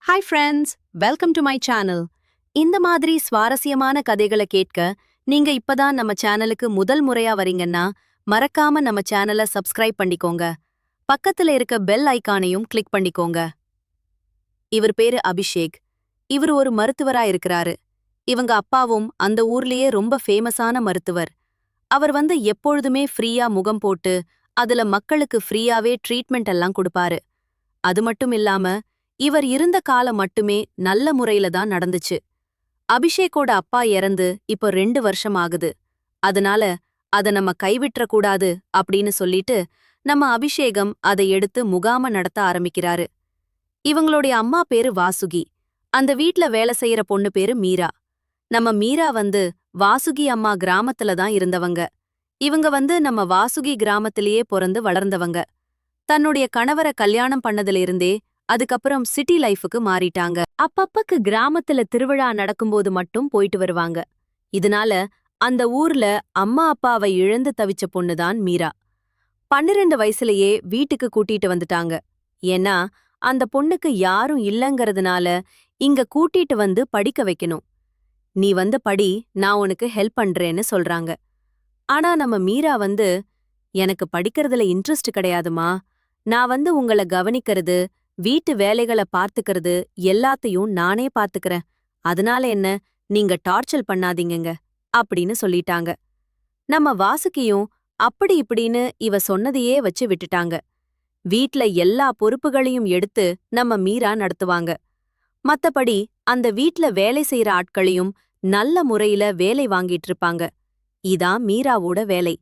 Hi friends, welcome to my channel. இந்த மாதிரி சுவாரஸ்யமான கதைகளை கேட்க நீங்க இப்பதான் நம்ம சேனலுக்கு முதல் முறையா வரீங்கன்னா மறக்காம நம்ம சேனலை சப்ஸ்கிரைப் பண்ணிக்கோங்க. பக்கத்துல இருக்க பெல் ஐகானையும் கிளிக் பண்ணிக்கோங்க. இவர் பேரு அபிஷேக். இவர் ஒரு மருத்துவரா இருக்கிறாரு. இவங்க அப்பாவும் அந்த ஊர்லயே ரொம்ப ஃபேமஸான மருத்துவர். அவர் எப்பொழுதுமே ஃப்ரீயா முகம் போட்டு அதுல மக்களுக்கு ஃப்ரீயாவே ட்ரீட்மெண்ட் எல்லாம் கொடுப்பாரு. அது மட்டும் இல்லாம இவர் இருந்த காலம் மட்டுமே நல்ல முறையில தான் நடந்துச்சு. அபிஷேக்கோட அப்பா இறந்து இப்போ 2 வருஷம் ஆகுது. அதனால அத நம்ம கைவிட்ற கூடாது அப்படின்னு சொல்லிட்டு நம்ம அபிஷேகம் அதை எடுத்து முகாம நடத்த ஆரம்பிக்கிறாரு. இவங்களுடைய அம்மா பேரு வாசுகி. அந்த வீட்ல வேலை செய்யற பொண்ணு பேரு மீரா. நம்ம மீரா வாசுகி அம்மா கிராமத்துல தான் இருந்தவங்க. இவங்க நம்ம வாசுகி கிராமத்திலேயே பிறந்து வளர்ந்தவங்க. தன்னுடைய கணவரை கல்யாணம் பண்ணதுல இருந்தே அதுக்கப்புறம் சிட்டி லைஃபுக்கு மாறிட்டாங்க. அப்பப்பக்கு கிராமத்துல திருவிழா நடக்கும்போது மட்டும் போயிட்டு வருவாங்க. இதனால அந்த ஊர்ல அம்மா அப்பாவை இழந்து தவிச்ச பொண்ணுதான் மீரா. 12 வயசுலயே வீட்டுக்கு கூட்டிட்டு வந்துட்டாங்க. ஏன்னா அந்த பொண்ணுக்கு யாரும் இல்லங்கறதுனால இங்க கூட்டிட்டு படிக்க வைக்கணும். நீ படி, நான் உனக்கு ஹெல்ப் பண்றேன்னு சொல்றாங்க. ஆனா நம்ம மீரா எனக்கு படிக்கிறதுல இன்ட்ரெஸ்ட் கிடையாதுமா. நான் உங்கள கவனிக்கிறது, வீட்டு வேலைகளை பார்த்துக்கிறது எல்லாத்தையும் நானே பார்த்துக்கிறேன். அதனால என்ன, நீங்க டார்ச்சர் பண்ணாதீங்கங்க அப்படின்னு சொல்லிட்டாங்க. நம்ம வாசுகியும் அப்படி இப்படின்னு இவ சொன்னதையே வச்சு விட்டுட்டாங்க. வீட்ல எல்லா பொறுப்புகளையும் எடுத்து நம்ம மீரா நடத்துவாங்க. மத்தபடி அந்த வீட்ல வேலை செய்யற ஆட்களையும் நல்ல முறையில வேலை வாங்கிட்டு இருப்பாங்க. இதான் மீராவோட வேலை.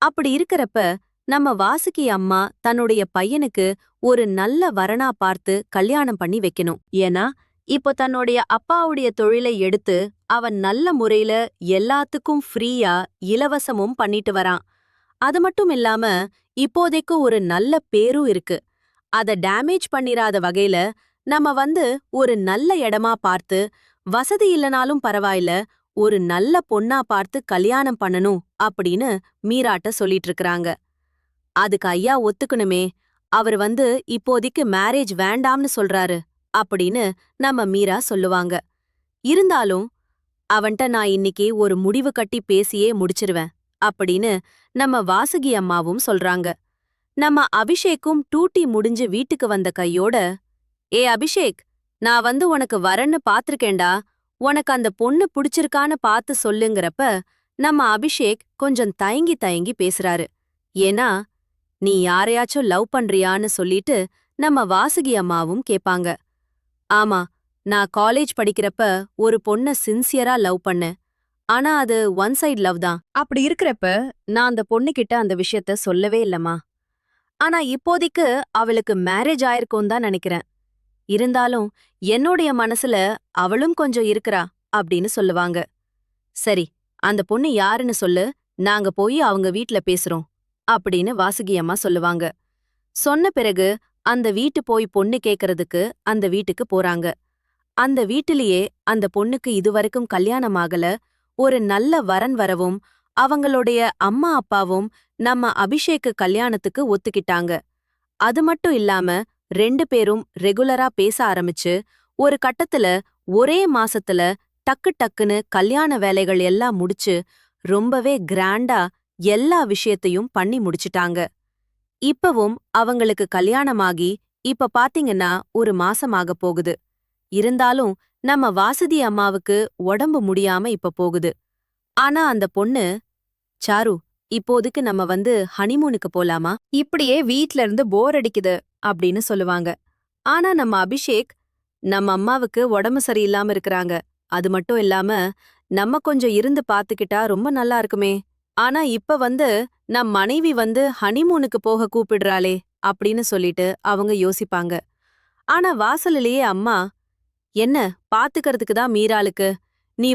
அப்படி இருக்கிறப்ப நம்ம வாசுகி அம்மா தன்னுடைய பையனுக்கு ஒரு நல்ல வரனா பார்த்து கல்யாணம் பண்ணி வைக்கணும். ஏன்னா இப்போ தன்னுடைய அப்பாவுடைய தொழிலை எடுத்து அவன் நல்ல முறையில எல்லாத்துக்கும் ஃப்ரீயா இலவசமும் பண்ணிட்டு வரான். அது மட்டும் இல்லாம இப்போதைக்கு ஒரு நல்ல பேரும் இருக்கு. அத டேமேஜ் பண்ணிராத வகையில நம்ம ஒரு நல்ல இடமா பார்த்து, வசதி இல்லனாலும் பரவாயில்ல, ஒரு நல்ல பொண்ணா பார்த்து கல்யாணம் பண்ணணும் அப்படின்னு மீராட்ட சொல்லிட்டு இருக்கறாங்க. அதுக்கு ஐயா ஒத்துக்கணுமே. அவர் இப்போதைக்கு மேரேஜ் வேண்டாம்னு சொல்றாரு அப்படின்னு நம்ம மீரா சொல்லுவாங்க. இருந்தாலும் அவன்ட்ட நான் இன்னைக்கு ஒரு முடிவு கட்டி பேசியே முடிச்சிருவேன் அப்படின்னு நம்ம வாசுகி அம்மாவும் சொல்றாங்க. நம்ம அபிஷேக்கும் டூட்டி முடிஞ்சு வீட்டுக்கு வந்த கையோட, ஏ அபிஷேக், நான் உனக்கு வரன்னு பாத்திருக்கேன்டா, உனக்கு அந்த பொண்ணு புடிச்சிருக்கான்னு பார்த்து சொல்லுங்கிறப்ப நம்ம அபிஷேக் கொஞ்சம் தயங்கி தயங்கி பேசுறாரு. ஏன்னா நீ யாரையாச்சும் லவ் பண்றியான்னு சொல்லிட்டு நம்ம வாசுகி அம்மாவும் கேப்பாங்க. ஆமா, நான் காலேஜ் படிக்கிறப்ப ஒரு பொண்ண சின்சியரா லவ் பண்ணேன். ஆனா அது ஒன் சைடு லவ் தான். அப்படி இருக்கிறப்ப நான் அந்த பொண்ணுகிட்ட அந்த விஷயத்த சொல்லவே இல்லம்மா. ஆனா இப்போதைக்கு அவளுக்கு மேரேஜ் ஆயிருக்கும் தான் நினைக்கிறேன். இருந்தாலும் என்னுடைய மனசுல அவளும் கொஞ்சம் இருக்கறா அப்படின்னு சொல்லுவாங்க. சரி, அந்த பொண்ணு யாருன்னு சொல்லு, நாங்க போய் அவங்க வீட்ல பேசுறோம் அப்படின்னு வாசுகி அம்மா சொல்லுவாங்க. சொன்ன பிறகு அந்த வீட்டு போய் பொண்ணு கேக்குறதுக்கு அந்த வீட்டுக்கு போறாங்க. அந்த வீட்டிலேயே அந்த பொண்ணுக்கு இதுவரைக்கும் கல்யாணம் ஆகல. ஒரு நல்ல வரன் வரவும் அவங்களுடைய அம்மா அப்பாவும் நம்ம அபிஷேக்கு கல்யாணத்துக்கு ஒத்துக்கிட்டாங்க. அது மட்டும் இல்லாம 2 பேரும் ரெகுலரா பேச ஆரம்பிச்சு ஒரு கட்டத்துல ஒரே மாசத்துல டக்கு டக்குன்னு கல்யாண வேலைகள் எல்லாம் முடிச்சு ரொம்பவே கிராண்டா எல்லா விஷயத்தையும் பண்ணி முடிச்சிட்டாங்க. இப்பவும் அவங்களுக்கு கல்யாணமாகி இப்ப பாத்தீங்கன்னா ஒரு மாசமாக போகுது. இருந்தாலும் நம்ம வாசுதி அம்மாவுக்கு உடம்பு முடியாம இப்ப போகுது. ஆனா அந்த பொண்ணு, சாரு, இப்போதைக்கு நம்ம ஹனிமூனுக்கு போலாமா? இப்படியே வீட்ல இருந்து போர் அடிக்குது அப்படின்னு சொல்லுவாங்க. ஆனா நம்ம அபிஷேக், நம்ம அம்மாவுக்கு உடம்பு சரியில்லாம இருக்கறாங்க. அது மட்டும் இல்லாம நம்ம கொஞ்சம் இருந்து பாத்துக்கிட்டா ரொம்ப நல்லா இருக்குமே. ஆனா இப்ப நம் மனைவி ஹனிமூனுக்கு போக கூப்பிடுறாளே அப்படின்னு சொல்லிட்டு அவங்க யோசிப்பாங்க. ஆனா வாசலிலேயே அம்மா, என்ன பாத்துக்கிறதுக்கு தான் மீராளுக்கு, நீ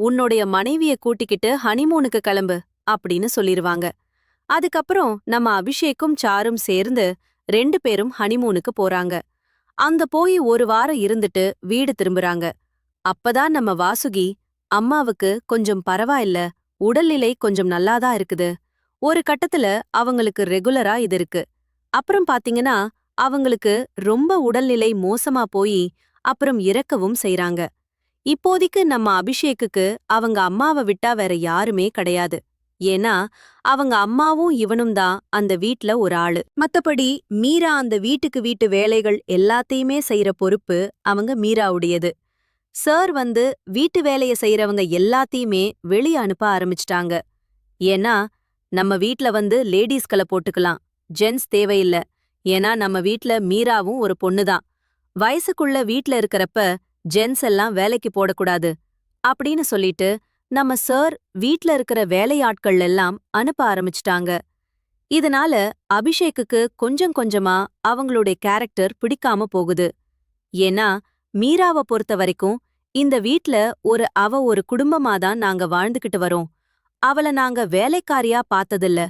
உன்னுடைய மனைவிய கூட்டிக்கிட்டு ஹனிமூனுக்கு கிளம்பு அப்படின்னு சொல்லிருவாங்க. அதுக்கப்புறம் நம்ம அபிஷேக்கும் சாரும் சேர்ந்து 2 பேரும் ஹனிமூனுக்கு போறாங்க. அங்க போய் ஒரு வாரம் இருந்துட்டு வீடு திரும்புறாங்க. அப்பதான் நம்ம வாசுகி, அம்மாவுக்கு கொஞ்சம் பரவாயில்ல, உடல்நிலை கொஞ்சம் நல்லாதான் இருக்குது. ஒரு கட்டத்துல அவங்களுக்கு ரெகுலரா இது இருக்கு. அப்புறம் பாத்தீங்கன்னா அவங்களுக்கு ரொம்ப உடல்நிலை மோசமா போய் அப்புறம் இறக்கவும் செய்றாங்க. இப்போதைக்கு நம்ம அபிஷேக்குக்கு அவங்க அம்மாவை விட்டா வேற யாருமே கிடையாது. ஏன்னா அவங்க அம்மாவும் இவனும் தான் அந்த வீட்ல ஒரு ஆளு. மத்தபடி மீரா அந்த வீட்டுக்கு வீட்டு வேலைகள் எல்லாத்தையுமே செய்யற பொறுப்பு அவங்க மீராவுடையது. சார் வீட்டு வேலைய செய்யறவங்க எல்லாத்தையுமே வெளிய அனுப்ப ஆரம்பிச்சிட்டாங்க. ஏன்னா நம்ம வீட்ல லேடீஸ்கள போட்டுக்கலாம், ஜென்ஸ் தேவையில்ல. ஏன்னா நம்ம வீட்ல மீராவும் ஒரு பொண்ணுதான். வயசுக்குள்ள வீட்ல இருக்கறப்ப ஜென்ஸ் எல்லாம் வேலைக்கு போடக்கூடாது அப்படின்னு சொல்லிட்டு நம்ம சார் வீட்ல இருக்கிற வேலையாட்கள் எல்லாம் அனுப்ப ஆரம்பிச்சிட்டாங்க. இதனால அபிஷேக்குக்கு கொஞ்சம் கொஞ்சமா அவங்களுடைய கேரக்டர் பிடிக்காம போகுது. ஏன்னா மீராவ பொறுத்த வரைக்கும் இந்த வீட்ல அவ ஒரு குடும்பமா தான் நாங்க வாழ்ந்துகிட்டு வரோம். அவள நாங்க வேலைக்காரியா பார்த்ததில்ல.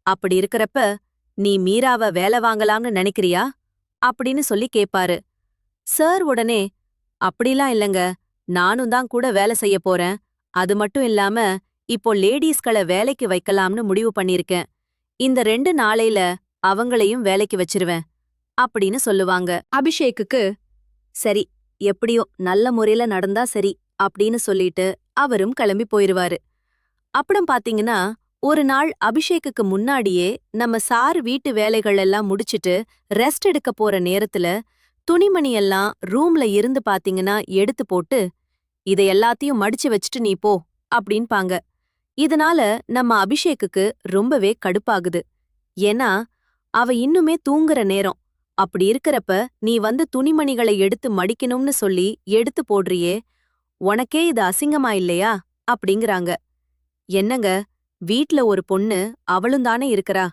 அப்படி இருக்கறப்ப நீ மீராவ வேலை வாங்கலாம்னு நினைக்கிறியா அப்படின்னு சொல்லி கேப்பாரு. சார் உடனே, அப்படிலாம் இல்லங்க, நானும் தான் கூட வேலை செய்ய போறேன். அது மட்டும் இல்லாம இப்போ லேடீஸ்கள வேலைக்கு வைக்கலாம்னு முடிவு பண்ணிருக்கேன். இந்த 2 நாளையில அவங்களையும் வேலைக்கு வச்சிருவேன் அப்படின்னு சொல்லுவாங்க. அபிஷேக்குக்கு சரி, எப்படியோ நல்ல முறையில நடந்தா சரி அப்படின்னு சொல்லிட்டு அவரும் கிளம்பி போயிருவாரு. அப்புறம் பாத்தீங்கன்னா ஒரு நாள் அபிஷேக்குக்கு முன்னாடியே நம்ம சார் வீட்டு வேலைகள் எல்லாம் முடிச்சிட்டு ரெஸ்ட் எடுக்க போற நேரத்துல துணிமணி எல்லாம் ரூம்ல இருந்து பாத்தீங்கன்னா எடுத்து போட்டு, இதை எல்லாத்தையும் மடிச்சு வச்சுட்டு நீ போ அப்படின்பாங்க. இதனால நம்ம அபிஷேக்குக்கு ரொம்பவே கடுப்பாகுது. ஏன்னா அவ இன்னுமே தூங்குற நேரம். அப்படி இருக்கறப்ப நீ துணிமணிகளை எடுத்து மடிக்கணும்னு சொல்லி எடுத்து போடுறியே, உனக்கே இது அசிங்கமா இல்லையா அப்படிங்கறாங்க. என்னங்க, வீட்ல ஒரு பொண்ணு, அவளும் தானே இருக்கறா.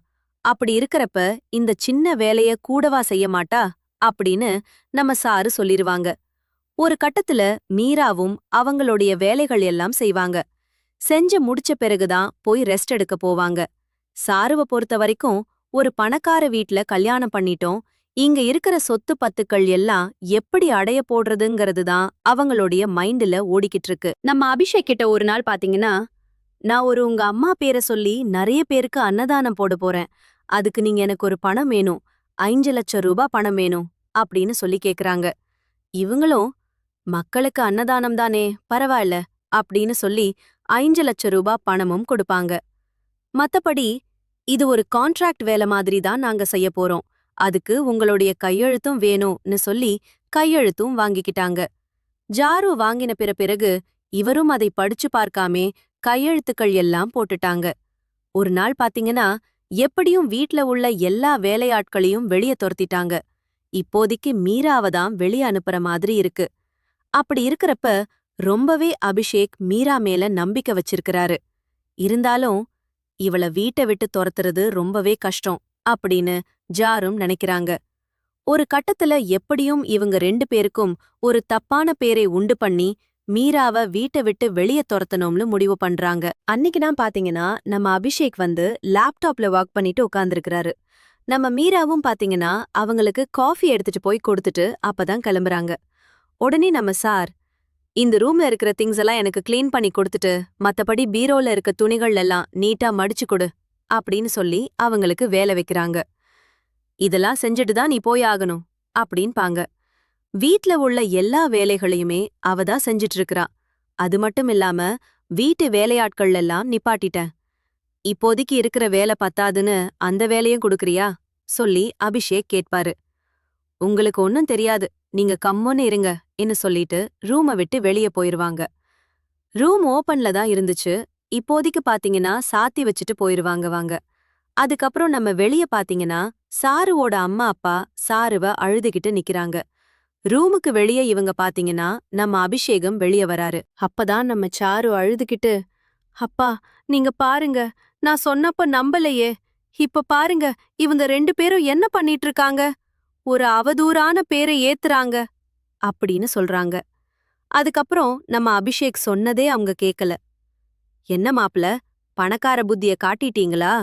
அப்படி இருக்கறப்ப இந்த சின்ன வேலைய கூடவா செய்ய மாட்டா அப்படின்னு நம்ம சாரு சொல்லிருவாங்க. ஒரு கட்டத்துல மீராவும் அவங்களுடைய வேலைகள் எல்லாம் செய்வாங்க. செஞ்சு முடிச்ச பிறகுதான் போய் ரெஸ்ட் எடுக்க போவாங்க. சாருவ பொறுத்த வரைக்கும் ஒரு பணக்கார வீட்ல கல்யாணம் பண்ணிட்டோம், இங்க இருக்கிற சொத்து பத்துக்கள் எல்லாம் எப்படி அடைய போடுறதுங்கிறது தான் அவங்களுடைய மைண்ட்ல ஓடிக்கிட்டு இருக்கு. நம்ம அபிஷேக் கிட்ட ஒரு நாள் பாத்தீங்கன்னா, நான் உங்க அம்மா பேரை சொல்லி நிறைய பேருக்கு அன்னதானம் போட போறேன். அதுக்கு நீங்க எனக்கு ஒரு பணம் வேணும், 5 லட்சம் ரூபாய் பணம் வேணும் அப்படின்னு சொல்லி கேக்குறாங்க. இவங்களும் மக்களுக்கு அன்னதானம் தானே, பரவாயில்ல அப்படின்னு சொல்லி 5 லட்சம் ரூபாய் பணமும் கொடுப்பாங்க. மத்தபடி இது ஒரு கான்ட்ராக்ட் வேலை மாதிரி தான் நாங்க செய்ய போறோம், அதுக்கு உங்களுடைய கையெழுத்தும் வேணும்னு சொல்லி கையெழுத்தும் வாங்கிக்கிட்டாங்க. ஜாரு வாங்கின பிறகு இவரும் அதை படிச்சு பார்க்காமே கையெழுத்துக்கள் எல்லாம் போட்டுட்டாங்க. ஒரு நாள் பாத்தீங்கன்னா எப்படியும் வீட்ல உள்ள எல்லா வேலையாட்களையும் வெளிய துரத்திட்டாங்க. இப்போதைக்கு மீராவை தான் வெளிய அனுப்புற மாதிரி இருக்கு. அப்படி இருக்கறப்ப ரொம்பவே அபிஷேக் மீரா மேல நம்பிக்கை வச்சிருக்கிறாரு. இருந்தாலும் இவள வீட்டை விட்டு துரத்துறது ரொம்பவே கஷ்டம் அப்படின்னு ஜாரும் நினைக்கிறாங்க. ஒரு கட்டத்துல எப்படியும் இவங்க 2 பேருக்கும் ஒரு தப்பான பேரை உண்டு பண்ணி மீராவ வீட்டை விட்டு வெளிய துரத்தணும்னு முடிவு பண்றாங்க. அன்னைக்கு தான் பாத்தீங்கன்னா நம்ம அபிஷேக் லேப்டாப்ல ஒர்க் பண்ணிட்டு உட்கார்ந்திருக்கிறாரு. நம்ம மீராவும் பாத்தீங்கன்னா அவங்களுக்கு காஃபி எடுத்துட்டு போய் கொடுத்துட்டு அப்பதான் கிளம்புறாங்க. உடனே நம்ம சார், இந்த ரூம்ல இருக்கிற திங்ஸ் எல்லாம் எனக்கு கிளீன் பண்ணி கொடுத்துட்டு மத்தபடி பீரோல இருக்க துணிகள் எல்லாம் நீட்டா மடிச்சு கொடு அப்படின்னு சொல்லி அவங்களுக்கு வேலை வைக்கிறாங்க. இதெல்லாம் செஞ்சுட்டு தான் நீ போய் ஆகணும் அப்படின்பாங்க. வீட்ல உள்ள எல்லா வேலைகளையுமே அவதான் செஞ்சிட்டு இருக்கறா. அது மட்டும் இல்லாம வீட்டு வேலையாட்கள் எல்லாம் நிப்பாட்டிட்டேன். இப்போதைக்கு இருக்கிற வேலை பத்தாதுன்னு அந்த வேலையும் கொடுக்கறியா சொல்லி அபிஷேக் கேட்பாரு. உங்களுக்கு ஒன்னும் தெரியாது, நீங்க கம்முன்னு இருங்க ன்னு சொல்லிட்டு ரூமை விட்டு வெளியே போயிருவாங்க. ரூம் ஓபன்ல தான் இருந்துச்சு. இப்போதைக்கு பாத்தீங்கன்னா சாத்தி வச்சுட்டு போயிருவாங்க. அதுக்கப்புறம் நம்ம வெளிய பாத்தீங்கன்னா சாருவோட அம்மா அப்பா சாருவ அழுதுகிட்டு நிக்கிறாங்க. ரூமுக்கு வெளியே இவங்க பாத்தீங்கன்னா நம்ம அபிஷேகம் வெளிய வராரு. அப்பதான் நம்ம சாரு அழுதுகிட்டு, அப்பா நீங்க பாருங்க, நான் சொன்னப்ப நம்பலையே, இப்ப பாருங்க இவங்க 2 பேரும் என்ன பண்ணிட்டு இருக்காங்க, ஒரு அவதூறான பேரை ஏத்துறாங்க அப்படின்னு சொல்றாங்க. அதுக்கப்புறம் நம்ம அபிஷேக் சொன்னதே அவங்க கேக்கல. என்ன மாப்ள, பணக்கார புத்திய காட்டிட்டீங்களா?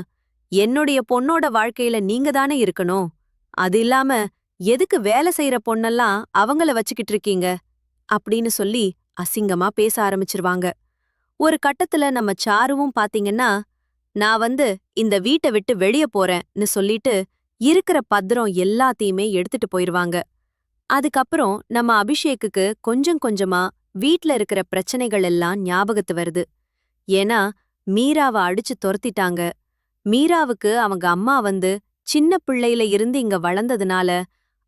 என்னுடைய பொண்ணோட வாழ்க்கையில நீங்க தானே இருக்கணும். அது இல்லாம எதுக்கு வேலை செய்யற பொண்ணெல்லாம் அவங்கள வச்சுக்கிட்டு இருக்கீங்க அப்படின்னு சொல்லி அசிங்கமா பேச ஆரம்பிச்சிருவாங்க. ஒரு கட்டத்துல நம்ம சாருவும் பாத்தீங்கன்னா, நான் இந்த வீட்டை விட்டு வெளிய போறேன்னு சொல்லிட்டு இருக்கிற பத்திரம் எல்லாத்தையுமே எடுத்துட்டு போயிருவாங்க. அதுக்கப்புறம் நம்ம அபிஷேக்குக்கு கொஞ்சம் கொஞ்சமா வீட்ல இருக்கிற பிரச்சனைகள் எல்லாம் ஞாபகத்து வருது. ஏன்னா மீராவ அடிச்சு துரத்திட்டாங்க. மீராவுக்கு அவங்க அம்மா வந்து சின்ன பிள்ளையில இருந்து இங்க வளர்ந்ததுனால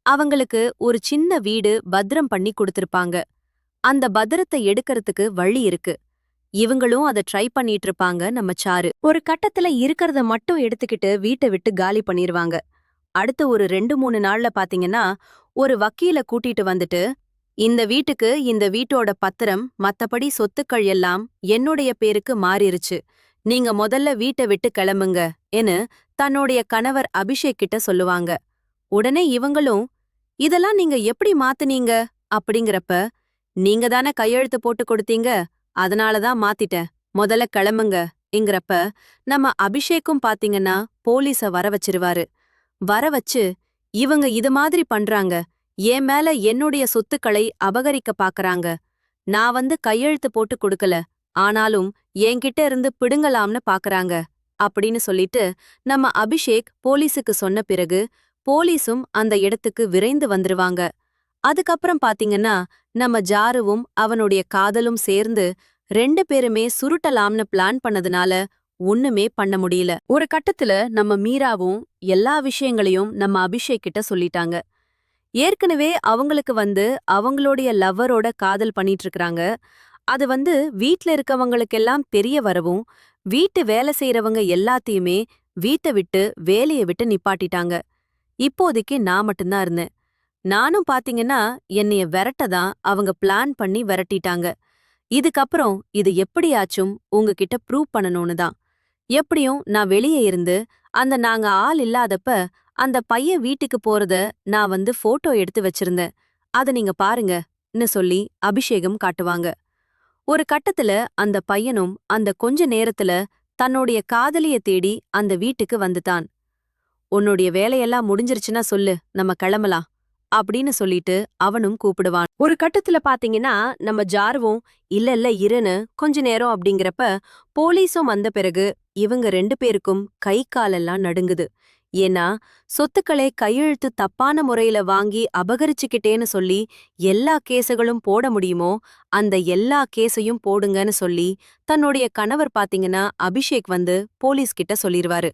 அவங்களுக்கு ஒரு சின்ன வீடு பத்திரம் பண்ணி கொடுத்திருப்பாங்க. அந்த பத்திரத்தை எடுக்கறதுக்கு வழி இருக்கு. இவங்களும் அத ட்ரை பண்ணிட்டு இருப்பாங்க நம்ம சாரு. ஒரு கட்டத்துல இருக்கறத மட்டும் எடுத்துக்கிட்டு வீட்டை விட்டு காலி பண்ணிருவாங்க. அடுத்த ஒரு 2-3 நாள்ல பாத்தீங்கன்னா ஒரு வக்கீல கூட்டிட்டு வந்துட்டு, இந்த வீட்டுக்கு இந்த வீட்டோட பத்திரம் மத்தபடி சொத்துக்கள் எல்லாம் என்னுடைய பேருக்கு மாறிருச்சு. நீங்க முதல்ல வீட்டை விட்டு கிளம்புங்க என்னு தன்னுடைய கணவர் அபிஷேக் கிட்ட சொல்லுவாங்க. உடனே இவங்களும், இதெல்லாம் நீங்க எப்படி மாத்துனீங்க அப்படிங்கறப்ப, நீங்க தானே கையெழுத்து போட்டு கொடுத்தீங்க, அதனாலதான் மாத்திட்டேன், முதல்ல கிளம்புங்க இங்கறப்ப நம்ம அபிஷேக்கும் பாத்தீங்கன்னா போலீஸ வர வச்சிருவாரு. வர வச்சு, இவங்க இது மாதிரி பண்றாங்க, என் மேல என்னுடைய சொத்துக்களை அபகரிக்க பாக்கறாங்க, நான் வந்து கையெழுத்து போட்டு கொடுக்கல, ஆனாலும் என்கிட்ட இருந்து பிடுங்கலாம்னு பாக்கறாங்க அப்படின்னு சொல்லிட்டு நம்ம அபிஷேக் போலீஸுக்கு சொன்ன பிறகு போலீஸும் அந்த இடத்துக்கு விரைந்து வந்துருவாங்க. அதுக்கப்புறம் பாத்தீங்கன்னா நம்ம ஜாருவும் அவனுடைய காதலும் சேர்ந்து 2 பேருமே சுருட்டலாம்னு பிளான் பண்ணதுனால ஒண்ணுமே பண்ண முடியல. ஒரு கட்டத்துல நம்ம மீராவும் எல்லா விஷயங்களையும் நம்ம அபிஷேக் கிட்ட சொல்லிட்டாங்க. ஏற்கனவே அவங்களுக்கு வந்து அவங்களுடைய லவ்வரோட காதல் பண்ணிட்டு இருக்கறாங்க. அது வந்து வீட்ல இருக்கவங்களுக்கெல்லாம் தெரிய வரவும் வீட்டு வேலை செய்யறவங்க எல்லாத்தையுமே வீட்டை விட்டு வேலையை விட்டு நிப்பாட்டிட்டாங்க. இப்போதைக்கு நான் மட்டும்தான் இருந்தேன். நானும் பாத்தீங்கன்னா என்னைய விரட்டதான் அவங்க பிளான் பண்ணி விரட்டிட்டாங்க. இதுக்கப்புறம் இது எப்படியாச்சும் உங்ககிட்ட ப்ரூவ் பண்ணணும்னு தான். எப்படியும் நான் வெளியே இருந்து நாங்க ஆள் இல்லாதப்ப அந்த பையன் வீட்டுக்கு போறத நான் வந்து போட்டோ எடுத்து வச்சிருந்தேன். அத நீங்க பாருங்கன்னு சொல்லி அபிஷேகம் காட்டுவாங்க. ஒரு கட்டத்துல அந்த பையனும் அந்த கொஞ்ச நேரத்துல தன்னுடைய காதலிய தேடி அந்த வீட்டுக்கு வந்துட்டான். உன்னுடைய வேலையெல்லாம் முடிஞ்சிருச்சுன்னா சொல்லு, நம்ம கிளம்பலாம் அப்படின்னு சொல்லிட்டு அவனும் கூப்பிடுவான். ஒரு கட்டத்துல பாத்தீங்கன்னா நம்ம ஜாருவும் இல்ல இல்ல இருன்னு கொஞ்ச நேரம் அப்படிங்கிறப்ப போலீஸும் வந்த பிறகு இவங்க 2 பேருக்கும் கை காலெல்லாம் நடுங்குது. ஏன்னா சொத்துக்களை கையெழுத்து தப்பான முறையில வாங்கி அபகரிச்சுக்கிட்டேன்னு சொல்லி எல்லா கேசுகளும் போட முடியுமோ அந்த எல்லா கேஸையும் போடுங்கன்னு சொல்லி தன்னுடைய கணவர் பாத்தீங்கன்னா அபிஷேக் வந்து போலீஸ் கிட்ட சொல்லிருவாரு.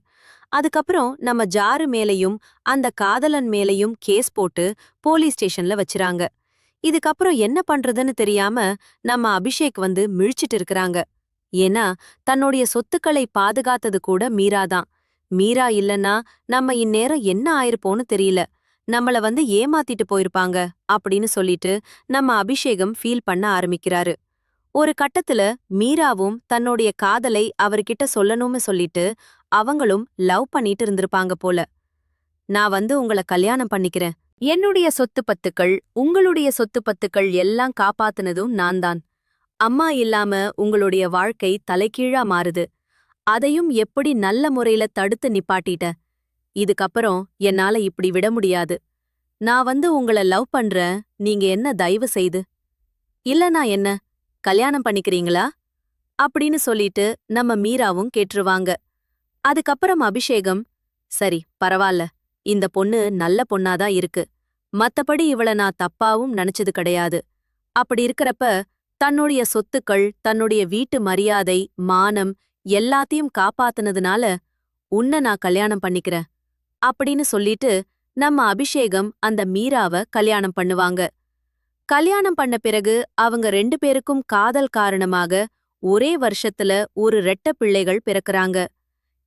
அதுக்கப்புறம் நம்ம ஜாரு மேலையும் அந்த காதலன் மேலையும் கேஸ் போட்டு போலீஸ் ஸ்டேஷன்ல வச்சிராங்க. இதுக்கப்புறம் என்ன பண்றதுன்னு தெரியாம நம்ம அபிஷேக் வந்து மிழிச்சிட்டு இருக்கறாங்க. ஏன்னா தன்னுடைய சொத்துக்களை பாதுகாத்தது கூட மீராதான். மீரா இல்லன்னா நம்ம இந்நேரம் என்ன ஆயிருப்போன்னு தெரியல, நம்மள வந்து ஏமாத்திட்டு போயிருப்பாங்க அப்படின்னு சொல்லிட்டு நம்ம அபிஷேகம் ஃபீல் பண்ண ஆரம்பிக்கிறாரு. ஒரு கட்டத்துல மீராவும் தன்னுடைய காதலை அவர்கிட்ட சொல்லணும்னு சொல்லிட்டு அவங்களும் லவ் பண்ணிட்டு இருந்திருப்பாங்க போல. நான் வந்து உங்கள கல்யாணம் பண்ணிக்கிறேன், என்னுடைய சொத்து பத்துக்கள் உங்களுடைய சொத்து பத்துக்கள் எல்லாம் காப்பாத்துனதும் நான் தான். அம்மா இல்லாம உங்களுடைய வாழ்க்கை தலைகீழா மாறுது, அதையும் எப்படி நல்ல முறையில தடுத்து நிப்பாட்டிட்ட. இதுக்கப்புறம் என்னால இப்படி விட முடியாது. நான் வந்து உங்கள லவ் பண்றேன், நீங்க என்ன தயவு செய்து இல்லனா என்ன கல்யாணம் பண்ணிக்கிறீங்களா அப்படின்னு சொல்லிட்டு நம்ம மீராவும் கேட்டுருவாங்க. அதுக்கப்புறம் அபிஷேகம், சரி பரவால்ல, இந்த பொண்ணு நல்ல பொண்ணாதான் இருக்கு, மத்தபடி இவள நான் தப்பாவும் நினைச்சது கிடையாது. அப்படி இருக்கறப்ப தன்னுடைய சொத்துக்கள் தன்னுடைய வீட்டு மரியாதை மானம் எல்லாத்தையும் காப்பாத்துனதுனால உன்ன நான் கல்யாணம் பண்ணிக்கிறேன் அப்படின்னு சொல்லிட்டு நம்ம அபிஷேகம் அந்த மீராவ கல்யாணம் பண்ணுவாங்க. கல்யாணம் பண்ண பிறகு அவங்க 2 பேருக்கும் காதல் காரணமாக ஒரே வருஷத்துல ஒரு 2 பிள்ளைகள் பிறக்கறாங்க.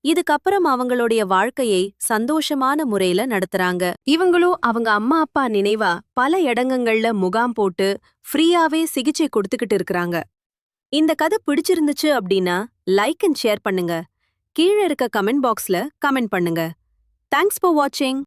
இதுக்கப்புறம் அவங்களுடைய வாழ்க்கையை சந்தோஷமான முறையில நடத்துறாங்க. இவங்களும் அவங்க அம்மா அப்பா நினைவா பல இடங்கள்ல முகாம் போட்டு ஃப்ரீயாவே சிகிச்சை கொடுத்துக்கிட்டு இருக்கறாங்க. இந்த கதை பிடிச்சிருந்துச்சு அப்படின்னா லைக் அண்ட் ஷேர் பண்ணுங்க. கீழே இருக்க கமெண்ட் பாக்ஸ்ல கமெண்ட் பண்ணுங்க. தேங்க்ஸ் ஃபார் வாட்சிங்.